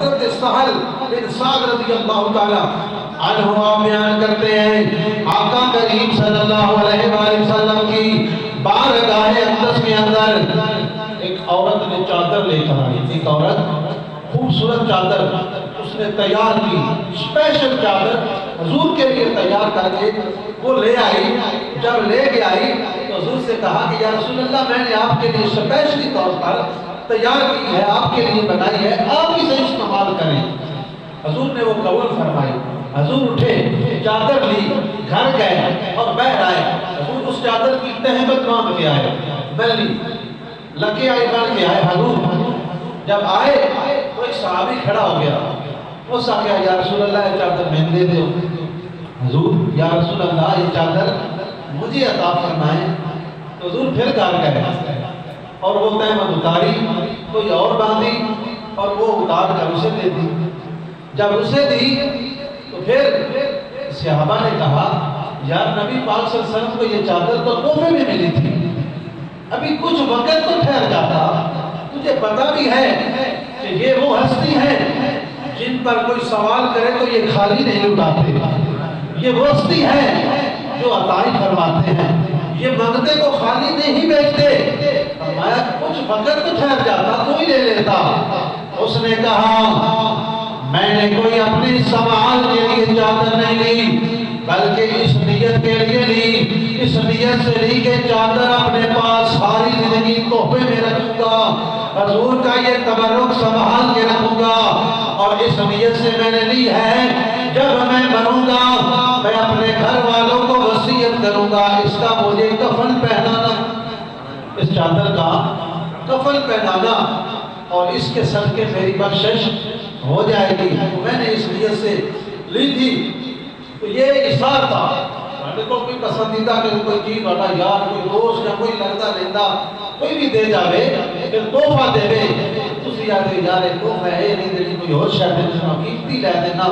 حضرت سہل بن سعد رضی اللہ تعالی عنہ بیان کرتے ہیں آقا کریم صلی اللہ علیہ وآلہ وسلم کی بارگاہ اقدس کے اندر ایک عورت نے چادر لے کر آئی. ایک عورت خوبصورت چادر اس نے تیار کی, اسپیشل چادر حضور کے لیے تیار کر کے وہ لے آئی. جب لے کے آئی تو حضور سے کہا کہ یا رسول اللہ میں نے آپ کے لیے اسپیشلی طور پر تیار کی ہے, آپ کے لیے بنائی ہے, آپ اسے استعمال کریں. حضور نے وہ قبول فرمائی. حضور اٹھے, چادر لی, گھر گئے اور بہر آئے. حضور اس چادر کی تہمت مانگ کے آئے, بلی لکے آئے, بن کے آئے. حضور جب آئے تو ایک صحابی کھڑا ہو گیا. وہ سا کہا یا رسول اللہ یہ چادر میں دے دے. حضور یا رسول اللہ یہ چادر مجھے عطا فرمائیں. تو حضور پھر گھر گئے اور وہ تہمت اتاری, کوئی اور باندھی اور وہ اتار کر اسے دے دی. جب اسے دی تو پھر صحابہ نے کہا یا نبی پاک صلی اللہ علیہ وسلم کو یہ چادر تو تحفے میں ملی تھی, ابھی کچھ وقت تو ٹھہر جاتا. تجھے پتہ بھی ہے کہ یہ وہ ہستی ہیں جن پر کوئی سوال کرے تو یہ خالی نہیں اٹھاتے. یہ وہ ہستی ہیں جو عطائی فرماتے ہیں, یہ منگتے کو خالی نہیں بیچتے. فرمایا کچھ وقت تو ٹھہر جاتا تو ہی لے لیتا. اس نے کہا میں نے کوئی اپنی سوال کے لیے چادر نہیں لی بلکہ اس نیت کے لیے لی, اس نیت سے لی کہ چادر اپنے پاس ساری زندگی تحفے میں رکھوں گا, حضور کا یہ تبرک سنبھال کے رکھوں گا. اور اس نیت سے میں نے لی ہے جب میں مروں گا میں اپنے گھر والوں کو وصیت کروں گا اس کا مجھے کفن پہنانا, اس چادر کا کفن پہنانا, اور اس کے صدقے میری بخشش ہو جائے گی. میں نے اس نیت سے لی تھی. تو یہ اثار تھا. دیکھو کوئی پسندیدہ کہ کوئی چیز والا یار, کوئی دوست یا کوئی لگتا لیندہ کوئی بھی دے جاوے کہ تحفہ دے وے تسی آدھے یار تحفہ ہے نہیں دینی, کوئی اور شاید دینا قیمتی لے دینا,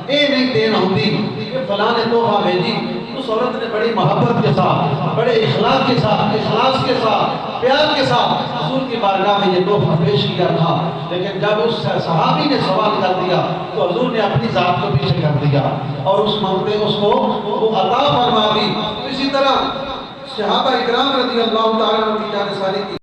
اے نہیں دینا ہوندی کہ فلاں نے تحفہ بھیجی. اس عورت نے بڑی محبت کے ساتھ, بڑے اخلاق کے ساتھ, اخلاص کے ساتھ, پیار کے ساتھ حضور کی بارگاہ میں یہ تحفہ پیش کیا تھا. لیکن جب اس صحابی نے سوال کر دیا تو حضور نے اپنی ذات کو پیچھے کر دیا اور اس موقع اس کو وہ عطا فرما دی. اسی طرح صحابہ اکرام رضی اللہ تعالیٰ عنہ کی جانب ساری کی